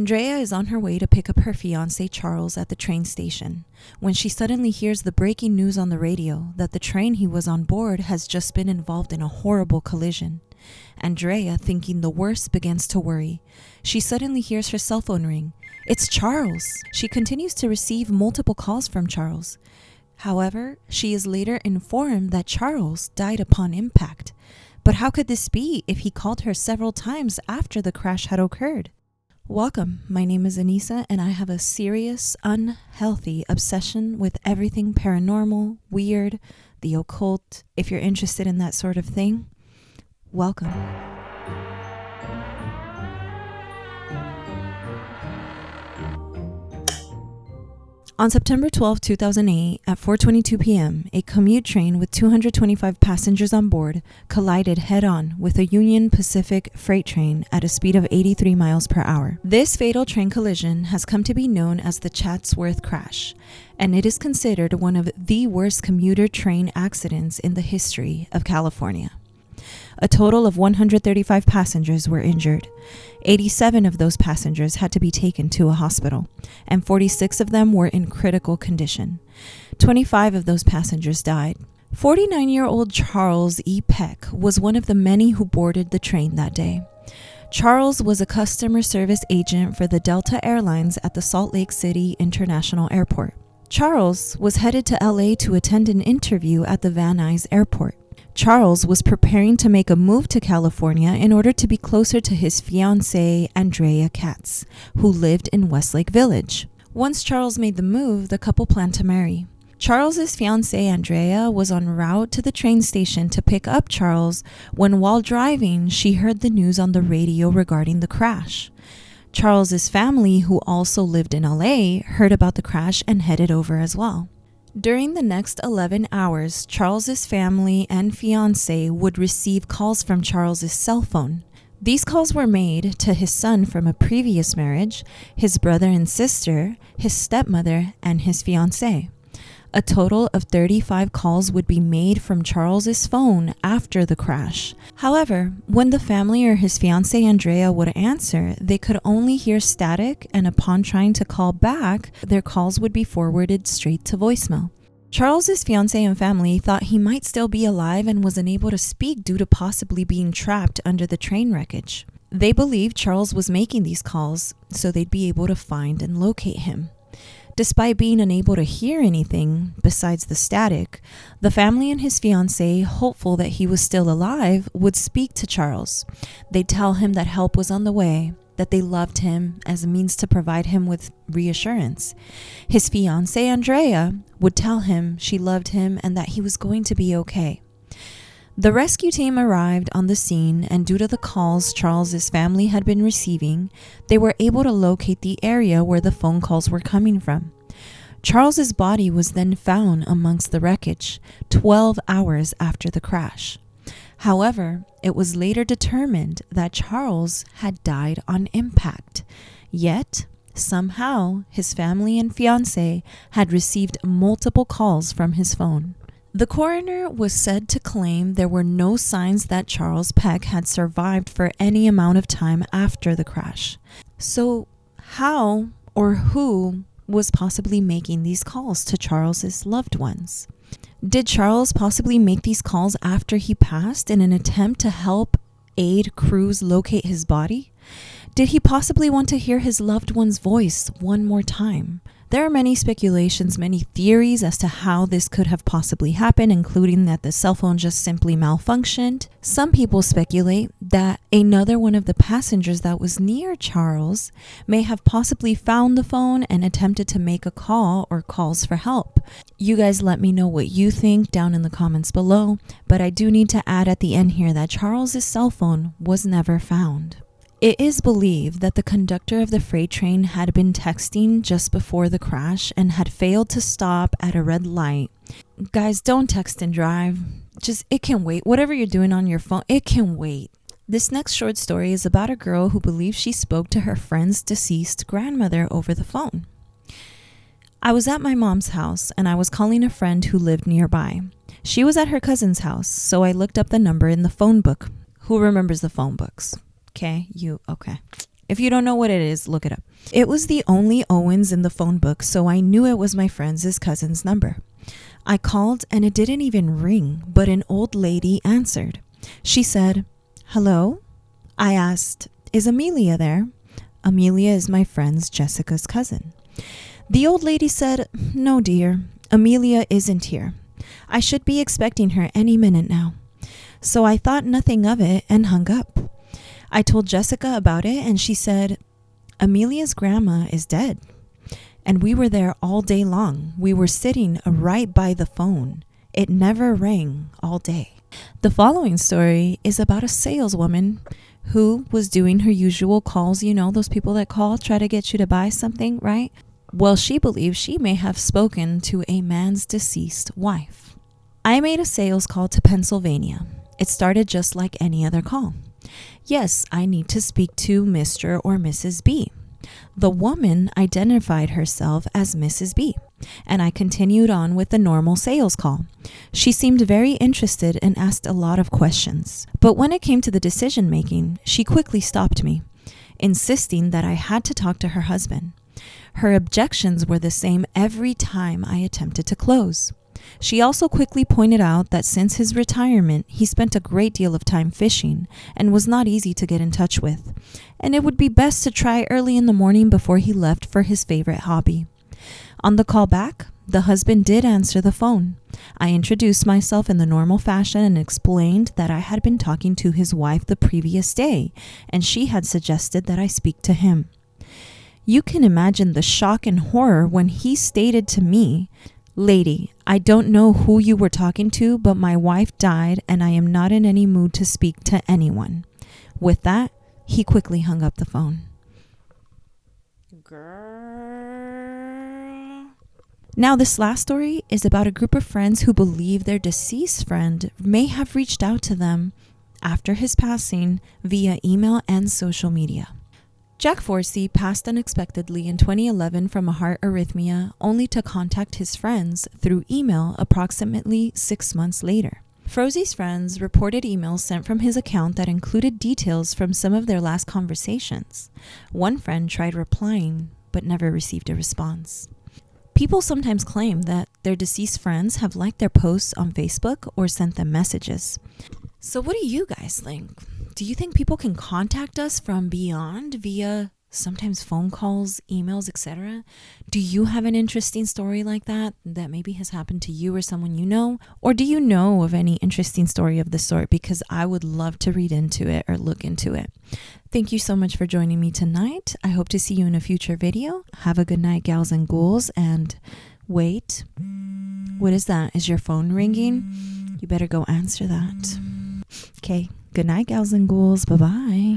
Andrea is on her way to pick up her fiancé Charles at the train station when she suddenly hears the breaking news on the radio that the train he was on board has just been involved in a horrible collision. Andrea, thinking the worst, begins to worry. She suddenly hears her cell phone ring. It's Charles. She continues to receive multiple calls from Charles. However, she is later informed that Charles died upon impact. But how could this be if he called her several times after the crash had occurred? Welcome, my name is Anissa, and I have a serious, unhealthy obsession with everything paranormal, weird, the occult. If you're interested in that sort of thing, welcome. On September 12, 2008, at 4:22 p.m., a commute train with 225 passengers on board collided head-on with a Union Pacific freight train at a speed of 83 miles per hour. This fatal train collision has come to be known as the Chatsworth crash, and it is considered one of the worst commuter train accidents in the history of California. A total of 135 passengers were injured. 87 of those passengers had to be taken to a hospital, and 46 of them were in critical condition. 25 of those passengers died. 49-year-old Charles E. Peck was one of the many who boarded the train that day. Charles was a customer service agent for the Delta Airlines at the Salt Lake City International Airport. Charles was headed to LA to attend an interview at the Van Nuys Airport. Charles was preparing to make a move to California in order to be closer to his fiancée, Andrea Katz, who lived in Westlake Village. Once Charles made the move, the couple planned to marry. Charles's fiancée, Andrea, was en route to the train station to pick up Charles when, while driving, she heard the news on the radio regarding the crash. Charles's family, who also lived in LA, heard about the crash and headed over as well. During the next 11 hours, Charles's family and fiancé would receive calls from Charles's cell phone. These calls were made to his son from a previous marriage, his brother and sister, his stepmother, and his fiancé. A total of 35 calls would be made from Charles's phone after the crash. However, when the family or his fiancée Andrea would answer, they could only hear static, and upon trying to call back, their calls would be forwarded straight to voicemail. Charles's fiancée and family thought he might still be alive and was unable to speak due to possibly being trapped under the train wreckage. They believed Charles was making these calls so they'd be able to find and locate him. Despite being unable to hear anything besides the static, the family and his fiancée, hopeful that he was still alive, would speak to Charles. They'd tell him that help was on the way, that they loved him as a means to provide him with reassurance. His fiancée, Andrea, would tell him she loved him and that he was going to be okay. The rescue team arrived on the scene, and due to the calls Charles's family had been receiving, they were able to locate the area where the phone calls were coming from. Charles's body was then found amongst the wreckage 12 hours after the crash. However, it was later determined that Charles had died on impact. Yet, somehow, his family and fiancé had received multiple calls from his phone. The coroner was said to claim there were no signs that Charles Peck had survived for any amount of time after the crash. So, how or who was possibly making these calls to Charles's loved ones? Did Charles possibly make these calls after he passed in an attempt to help aid crews locate his body? Did he possibly want to hear his loved one's voice one more time? There are many speculations, many theories as to how this could have possibly happened, including that the cell phone just simply malfunctioned. Some people speculate that another one of the passengers that was near Charles may have possibly found the phone and attempted to make a call or calls for help. You guys let me know what you think down in the comments below, but I do need to add at the end here that Charles's cell phone was never found. It is believed that the conductor of the freight train had been texting just before the crash and had failed to stop at a red light. Guys, don't text and drive. It can wait. Whatever you're doing on your phone, it can wait. This next short story is about a girl who believes she spoke to her friend's deceased grandmother over the phone. I was at my mom's house and I was calling a friend who lived nearby. She was at her cousin's house, so I looked up the number in the phone book. Who remembers the phone books? Okay. If you don't know what it is, look it up. It was the only Owens in the phone book, so I knew it was my friend's cousin's number. I called and it didn't even ring, but an old lady answered. She said, "Hello?" I asked, "Is Amelia there?" Amelia is my friend's Jessica's cousin. The old lady said, "No, dear, Amelia isn't here. I should be expecting her any minute now." So I thought nothing of it and hung up. I told Jessica about it and she said, "Amelia's grandma is dead." And we were there all day long. We were sitting right by the phone. It never rang all day. The following story is about a saleswoman who was doing her usual calls. You know, those people that call, try to get you to buy something, right? Well, she believes she may have spoken to a man's deceased wife. I made a sales call to Pennsylvania. It started just like any other call. Yes, I need to speak to Mr. or Mrs. B. The woman identified herself as Mrs. B, and I continued on with the normal sales call. She seemed very interested and asked a lot of questions. But when it came to the decision making, she quickly stopped me, insisting that I had to talk to her husband. Her objections were the same every time I attempted to close. She also quickly pointed out that since his retirement, he spent a great deal of time fishing and was not easy to get in touch with, and it would be best to try early in the morning before he left for his favorite hobby. On the call back, the husband did answer the phone. I introduced myself in the normal fashion and explained that I had been talking to his wife the previous day, and she had suggested that I speak to him. You can imagine the shock and horror when he stated to me, "Lady, I don't know who you were talking to, but my wife died and I am not in any mood to speak to anyone." With that, he quickly hung up the phone. Girl. Now, this last story is about a group of friends who believe their deceased friend may have reached out to them after his passing via email and social media. Jack Forsey passed unexpectedly in 2011 from a heart arrhythmia, only to contact his friends through email approximately 6 months later. Frozy's friends reported emails sent from his account that included details from some of their last conversations. One friend tried replying, but never received a response. People sometimes claim that their deceased friends have liked their posts on Facebook or sent them messages. So what do you guys think? Do you think people can contact us from beyond via sometimes phone calls, emails, etc.? Do you have an interesting story like that maybe has happened to you or someone you know? Or do you know of any interesting story of this sort? Because I would love to read into it or look into it. Thank you so much for joining me tonight. I hope to see you in a future video. Have a good night, gals and ghouls. And wait, what is that? Is your phone ringing? You better go answer that. Okay. Good night, gals and ghouls. Bye-bye.